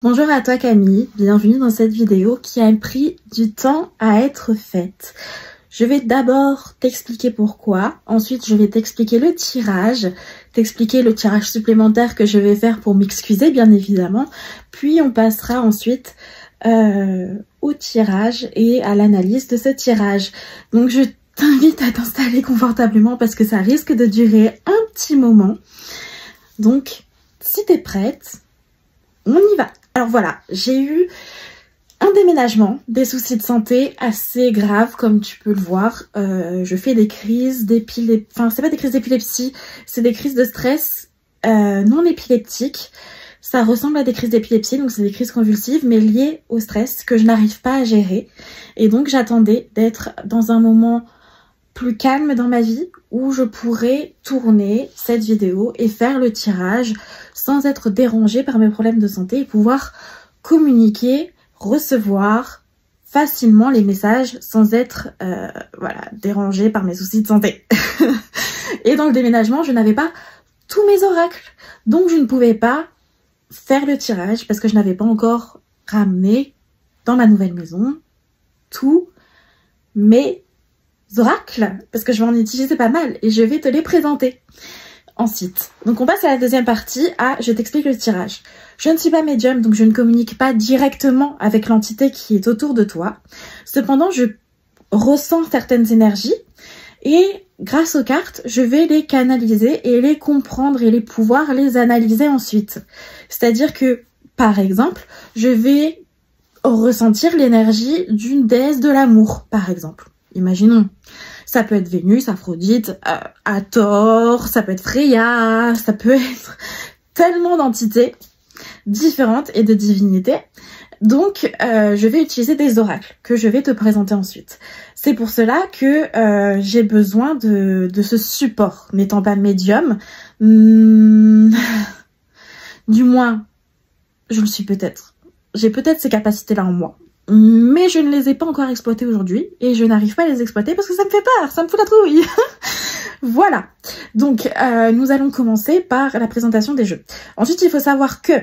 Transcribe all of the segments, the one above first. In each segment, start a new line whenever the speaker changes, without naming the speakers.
Bonjour à toi Camille, bienvenue dans cette vidéo qui a pris du temps à être faite. Je vais d'abord t'expliquer pourquoi, ensuite je vais t'expliquer le tirage supplémentaire que je vais faire pour m'excuser bien évidemment, puis on passera ensuite au tirage et à l'analyse de ce tirage. Donc je t'invite à t'installer confortablement parce que ça risque de durer un petit moment. Donc si t'es prête, on y va. Alors voilà, j'ai eu un déménagement, des soucis de santé assez graves comme tu peux le voir. Je fais des crises d'épilepsie, enfin c'est pas des crises d'épilepsie, c'est des crises de stress non épileptiques. Ça ressemble à des crises d'épilepsie, donc c'est des crises convulsives mais liées au stress que je n'arrive pas à gérer. Et donc j'attendais d'être dans un moment plus calme dans ma vie où je pourrais tourner cette vidéo et faire le tirage sans être dérangée par mes problèmes de santé et pouvoir communiquer, recevoir facilement les messages sans être voilà, dérangée par mes soucis de santé. Et dans le déménagement, je n'avais pas tous mes oracles, donc je ne pouvais pas faire le tirage parce que je n'avais pas encore ramené dans ma nouvelle maison tous mes oracles, parce que je vais en utiliser pas mal et je vais te les présenter ensuite. Donc on passe à la deuxième partie, je t'explique le tirage. Je ne suis pas médium, donc je ne communique pas directement avec l'entité qui est autour de toi. Cependant, je ressens certaines énergies et grâce aux cartes, je vais les canaliser et les comprendre et pouvoir les analyser ensuite. C'est-à-dire que, par exemple, je vais ressentir l'énergie d'une déesse de l'amour, par exemple. Imaginons, ça peut être Vénus, Aphrodite, Hathor, ça peut être Freya, ça peut être tellement d'entités différentes et de divinités. Donc, je vais utiliser des oracles que je vais te présenter ensuite. C'est pour cela que j'ai besoin de ce support. N'étant pas médium, du moins, je le suis peut-être. J'ai peut-être ces capacités-là en moi. Mais je ne les ai pas encore exploitées aujourd'hui et je n'arrive pas à les exploiter parce que ça me fait peur, ça me fout la trouille. Voilà, donc nous allons commencer par la présentation des jeux. Ensuite, il faut savoir que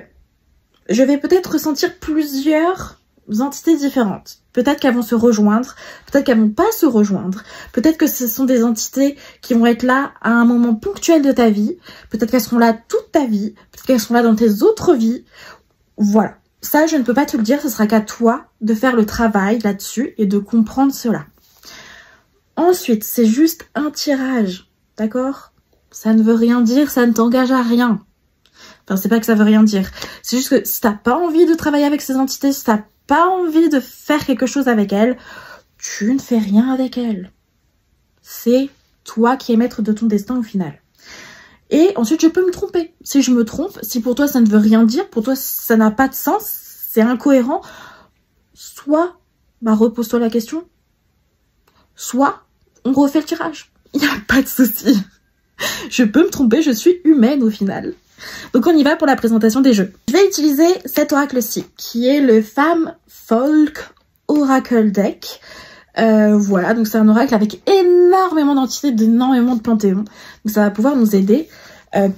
je vais peut-être ressentir plusieurs entités différentes. Peut-être qu'elles vont se rejoindre, peut-être qu'elles vont pas se rejoindre, peut-être que ce sont des entités qui vont être là à un moment ponctuel de ta vie, peut-être qu'elles seront là toute ta vie, peut-être qu'elles seront là dans tes autres vies, voilà. Ça, je ne peux pas te le dire, ce sera qu'à toi de faire le travail là-dessus et de comprendre cela. Ensuite, c'est juste un tirage, d'accord? Ça ne veut rien dire, ça ne t'engage à rien. Enfin, c'est pas que ça veut rien dire. C'est juste que si t'as pas envie de travailler avec ces entités, si t'as pas envie de faire quelque chose avec elles, tu ne fais rien avec elles. C'est toi qui es maître de ton destin au final. Et ensuite, je peux me tromper. Si je me trompe, si pour toi ça ne veut rien dire, pour toi ça n'a pas de sens, c'est incohérent, soit, repose-toi la question, soit on refait le tirage. Il n'y a pas de souci. Je peux me tromper, je suis humaine au final. Donc on y va pour la présentation des jeux. Je vais utiliser cet oracle-ci, qui est le Femme Folk Oracle Deck. Voilà, donc c'est un oracle avec énormément d'entités, d'énormément de panthéons. Donc ça va pouvoir nous aider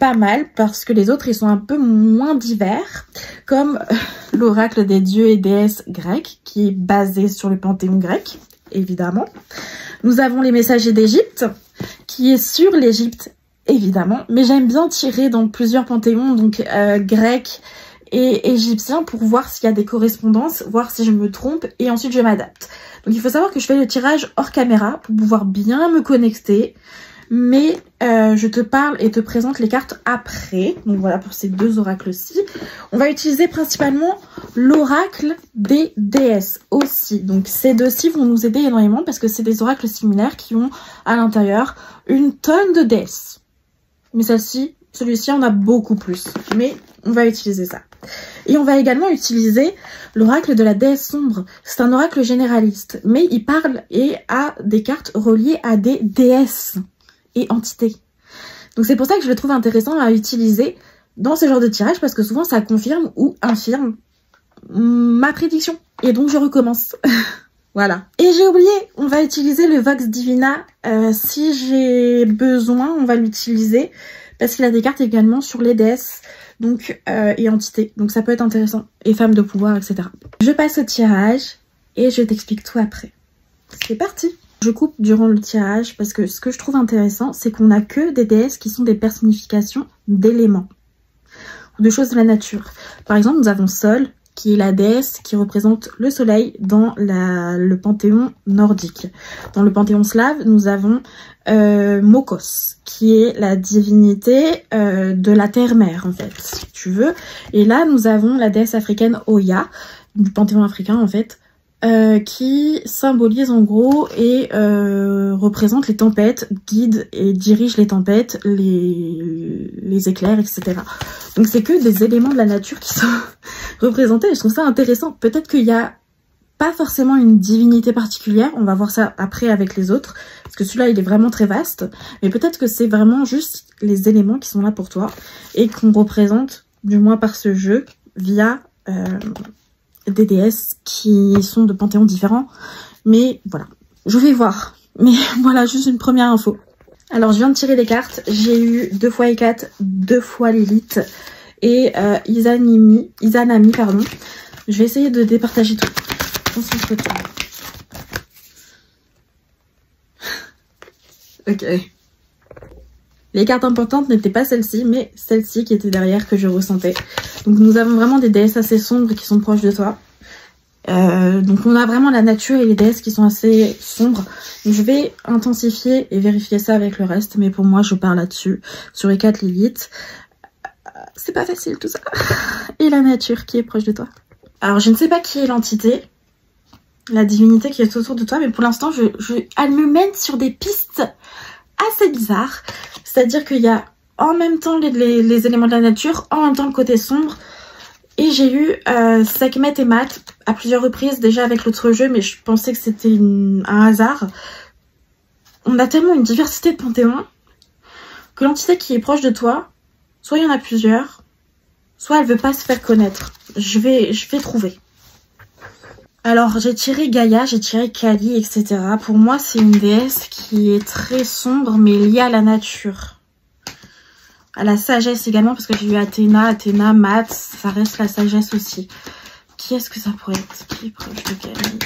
pas mal parce que les autres ils sont un peu moins divers, comme l'oracle des dieux et déesses grecs qui est basé sur le panthéon grec, évidemment. Nous avons les messagers d'Égypte qui est sur l'Égypte, évidemment, mais j'aime bien tirer dans plusieurs panthéons, donc grec et égyptien, pour voir s'il y a des correspondances, voir si je me trompe et ensuite je m'adapte. Donc il faut savoir que je fais le tirage hors caméra pour pouvoir bien me connecter, mais je te parle et te présente les cartes après. Donc voilà pour ces deux oracles-ci. On va utiliser principalement l'oracle des déesses aussi. Donc ces deux-ci vont nous aider énormément parce que c'est des oracles similaires qui ont à l'intérieur une tonne de déesses. Mais celui-ci on a beaucoup plus, mais on va utiliser ça. Et on va également utiliser l'oracle de la déesse sombre. C'est un oracle généraliste, mais il parle et a des cartes reliées à des déesses et entités. Donc c'est pour ça que je le trouve intéressant à utiliser dans ce genre de tirage, parce que souvent ça confirme ou infirme ma prédiction. Et donc je recommence. Voilà. Et j'ai oublié, on va utiliser le Vox Divina. Si j'ai besoin, on va l'utiliser, parce qu'il a des cartes également sur les déesses. donc et entité. Donc ça peut être intéressant. Et femme de pouvoir, etc. Je passe au tirage et je t'explique tout après. C'est parti! Je coupe durant le tirage parce que ce que je trouve intéressant, c'est qu'on n'a que des déesses qui sont des personnifications d'éléments ou de choses de la nature. Par exemple, nous avons Sol, qui est la déesse qui représente le soleil dans le panthéon nordique. Dans le panthéon slave, nous avons Mokos, qui est la divinité de la terre-mère, en fait, si tu veux. Et là, nous avons la déesse africaine Oya, du panthéon africain, en fait, qui symbolise en gros et représente les tempêtes, guide et dirige les tempêtes, les éclairs, etc. Donc c'est que des éléments de la nature qui sont représentés et je trouve ça intéressant. Peut-être qu'il n'y a pas forcément une divinité particulière, on va voir ça après avec les autres, parce que celui-là il est vraiment très vaste, mais peut-être que c'est vraiment juste les éléments qui sont là pour toi et qu'on représente, du moins par ce jeu, via des déesses qui sont de panthéons différents, mais voilà, je vais voir. Mais voilà, juste une première info. Alors, je viens de tirer les cartes, j'ai eu 2 fois Hécate, 2 fois Lilith et Izanami, pardon. Je vais essayer de départager tout. Ok. Les cartes importantes n'étaient pas celles-ci, mais celles-ci qui étaient derrière que je ressentais. Donc nous avons vraiment des déesses assez sombres qui sont proches de toi. Donc on a vraiment la nature et les déesses qui sont assez sombres. Donc, je vais intensifier et vérifier ça avec le reste, mais pour moi je pars là-dessus. Sur les 4 Lilith, c'est pas facile tout ça. Et la nature qui est proche de toi. Alors je ne sais pas qui est l'entité, la divinité qui est autour de toi, mais pour l'instant elle me mène sur des pistes assez bizarres. C'est-à-dire qu'il y a en même temps les éléments de la nature, en même temps le côté sombre. Et j'ai eu Sekhmet et Maat à plusieurs reprises, déjà avec l'autre jeu, mais je pensais que c'était un hasard. On a tellement une diversité de panthéons que l'entité qui est proche de toi, soit il y en a plusieurs, soit elle veut pas se faire connaître. Je vais trouver. Alors j'ai tiré Gaïa, j'ai tiré Kali, etc. Pour moi c'est une déesse qui est très sombre mais liée à la nature. À la sagesse également parce que j'ai eu Athéna, Maat, ça reste la sagesse aussi. Qui est-ce que ça pourrait être? Qui est proche de Kali?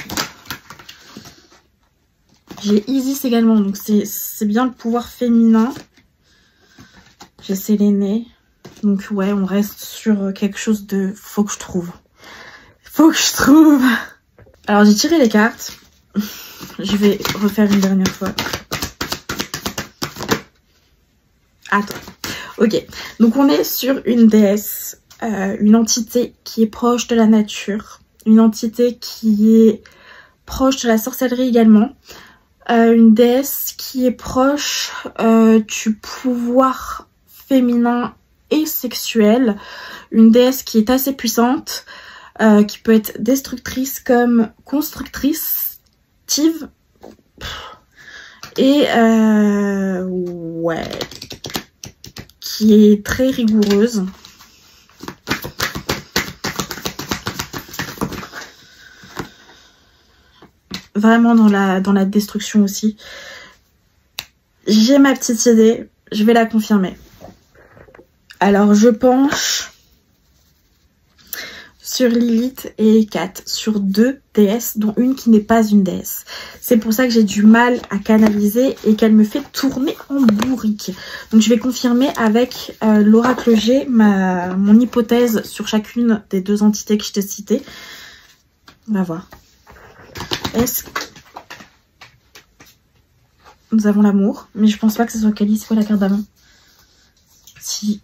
J'ai Isis également, donc c'est bien le pouvoir féminin. J'ai Séléné. Donc ouais, on reste sur quelque chose de... Faut que je trouve. Alors j'ai tiré les cartes. Je vais refaire une dernière fois. Attends. Ok, donc on est sur une déesse, une entité qui est proche de la nature, une entité qui est proche de la sorcellerie également, une déesse qui est proche du pouvoir féminin et sexuel, une déesse qui est assez puissante, qui peut être destructrice comme constructrice, et ouais, qui est très rigoureuse. Vraiment dans la destruction aussi. J'ai ma petite idée, je vais la confirmer. Alors je penche sur Lilith et Hécate, sur 2 déesses, dont une qui n'est pas une déesse. C'est pour ça que j'ai du mal à canaliser et qu'elle me fait tourner en bourrique. Donc je vais confirmer avec l'oracle G mon hypothèse sur chacune des 2 entités que je t'ai citées. On va voir. Est-ce que nous avons l'amour? Mais je pense pas que ce soit Kali, c'est quoi la carte d'avant? Si.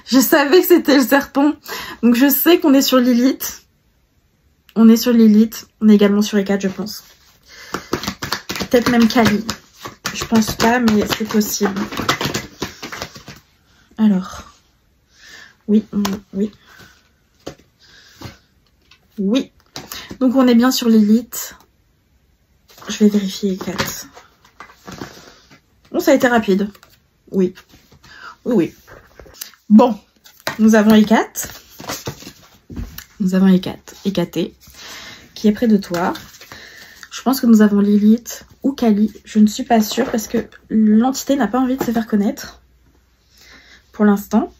Je savais que c'était le serpent. Donc je sais qu'on est sur Lilith. On est sur Lilith. On est également sur Hécate, je pense. Peut-être même Kali. Je pense pas, mais c'est possible. Alors. Oui, oui. Oui. Donc on est bien sur Lilith. Je vais vérifier Hécate. Bon, ça a été rapide. Oui. Oui, oui. Bon, nous avons Hécate. Nous avons Hécate, Hécatée, qui est près de toi. Je pense que nous avons Lilith ou Kali. Je ne suis pas sûre parce que l'entité n'a pas envie de se faire connaître. Pour l'instant.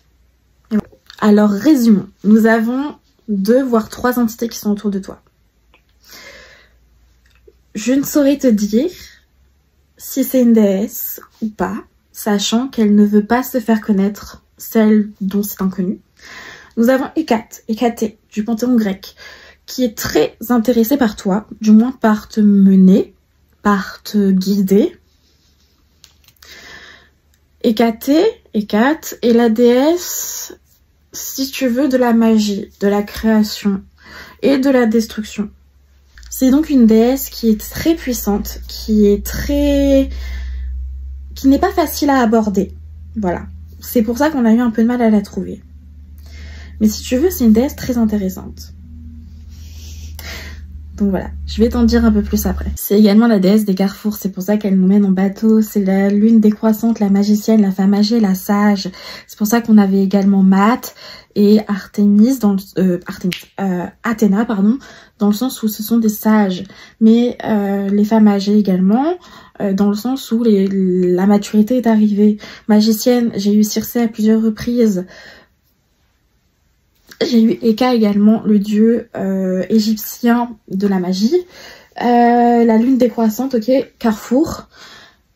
Alors résumons, nous avons 2 voire 3 entités qui sont autour de toi. Je ne saurais te dire si c'est une déesse ou pas, sachant qu'elle ne veut pas se faire connaître, celle dont c'est inconnu. Nous avons Hécate, Hécatée, du panthéon grec, qui est très intéressée par toi, du moins par te mener, par te guider. Hécatée, Hécate, est la déesse, si tu veux, de la magie, de la création et de la destruction. C'est donc une déesse qui est très puissante, qui n'est pas facile à aborder. Voilà. C'est pour ça qu'on a eu un peu de mal à la trouver. Mais si tu veux, c'est une déesse très intéressante. Donc voilà, je vais t'en dire un peu plus après. C'est également la déesse des carrefours, c'est pour ça qu'elle nous mène en bateau. C'est la lune décroissante, la magicienne, la femme âgée, la sage. C'est pour ça qu'on avait également Maat et Artémis, Athéna, pardon, dans le sens où ce sont des sages. Mais les femmes âgées également, dans le sens où la maturité est arrivée. Magicienne, j'ai eu Circé à plusieurs reprises. J'ai eu Eka également, le dieu égyptien de la magie. La lune décroissante, ok, Carrefour.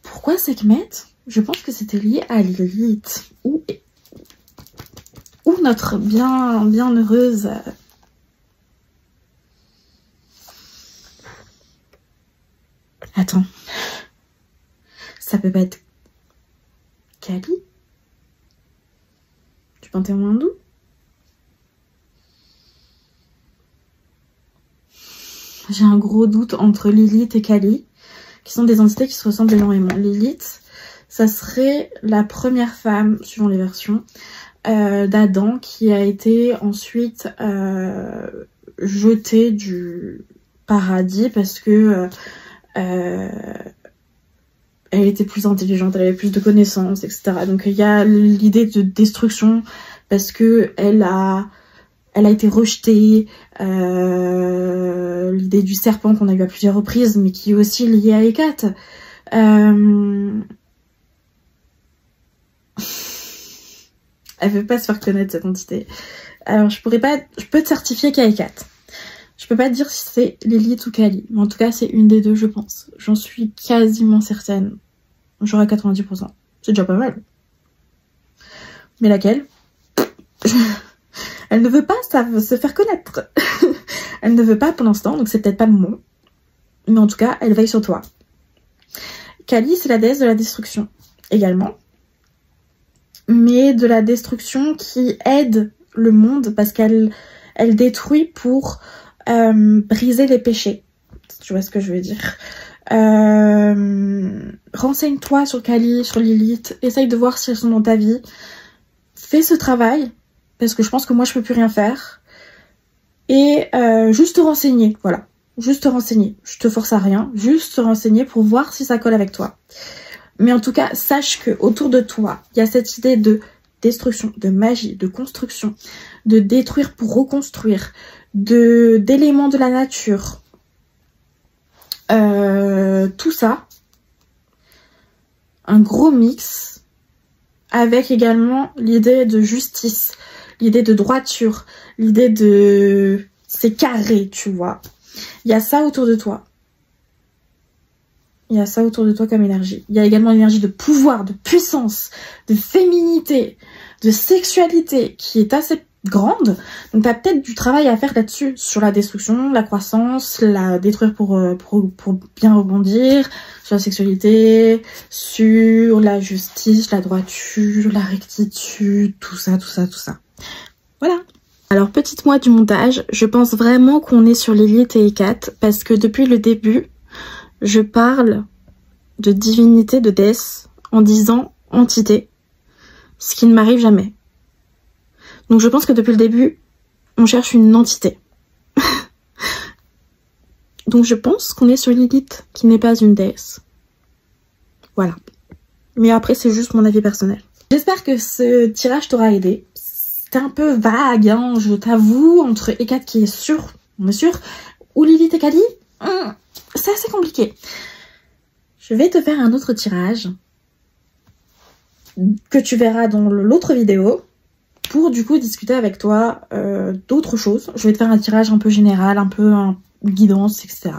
Pourquoi Sekhmet? Je pense que c'était lié à Lilith. Ou notre bien heureuse... Attends. Ça peut pas être... Kali? Du panthéon hindou? J'ai un gros doute entre Lilith et Kali, qui sont des entités qui se ressemblent énormément. Lilith, ça serait la première femme, suivant les versions, d'Adam, qui a été ensuite jetée du paradis parce que elle était plus intelligente, elle avait plus de connaissances, etc. Donc il y a l'idée de destruction parce que elle a été rejetée, l'idée du serpent qu'on a eu à plusieurs reprises, mais qui est aussi liée à Hécate. Elle veut pas se faire connaître, cette entité. Alors je peux te certifier qu'il y a Hécate. Je peux pas te dire si c'est Lilith ou Kali, mais en tout cas c'est une des deux, je pense. J'en suis quasiment certaine. J'aurais 90%. C'est déjà pas mal. Mais laquelle? Elle ne veut pas se faire connaître. Elle ne veut pas pour l'instant, donc c'est peut-être pas le moment. Mais en tout cas, elle veille sur toi. Kali, c'est la déesse de la destruction, également. Mais de la destruction qui aide le monde, parce qu'elle détruit pour briser les péchés. Tu vois ce que je veux dire. Renseigne-toi sur Kali, sur Lilith. Essaye de voir si elles sont dans ta vie. Fais ce travail. Parce que je pense que moi je peux plus rien faire. Et juste te renseigner, voilà. Juste te renseigner. Je te force à rien. Juste te renseigner pour voir si ça colle avec toi. Mais en tout cas, sache que autour de toi, il y a cette idée de destruction, de magie, de construction, de détruire pour reconstruire, d'éléments de la nature. Tout ça. Un gros mix. Avec également l'idée de justice. L'idée de droiture, l'idée de... c'est carré, tu vois. Il y a ça autour de toi. Il y a ça autour de toi comme énergie. Il y a également l'énergie de pouvoir, de puissance, de féminité, de sexualité qui est assez grande. Donc tu as peut-être du travail à faire là-dessus, sur la destruction, la croissance, la détruire pour bien rebondir, sur la sexualité, sur la justice, la droiture, la rectitude, tout ça. Voilà. Alors, petite moi du montage, je pense vraiment qu'on est sur Lilith et Hécate parce que depuis le début, je parle de divinité, de déesse, en disant entité, ce qui ne m'arrive jamais. Donc je pense que depuis le début, on cherche une entité. Donc je pense qu'on est sur Lilith, qui n'est pas une déesse. Voilà. Mais après, c'est juste mon avis personnel. J'espère que ce tirage t'aura aidé. C'était un peu vague, hein, je t'avoue, entre Hécate qui est sûre, ou Lilith et Kali, c'est assez compliqué. Je vais te faire un autre tirage que tu verras dans l'autre vidéo. pour du coup discuter avec toi d'autres choses. Je vais te faire un tirage un peu général, un peu guidance, etc.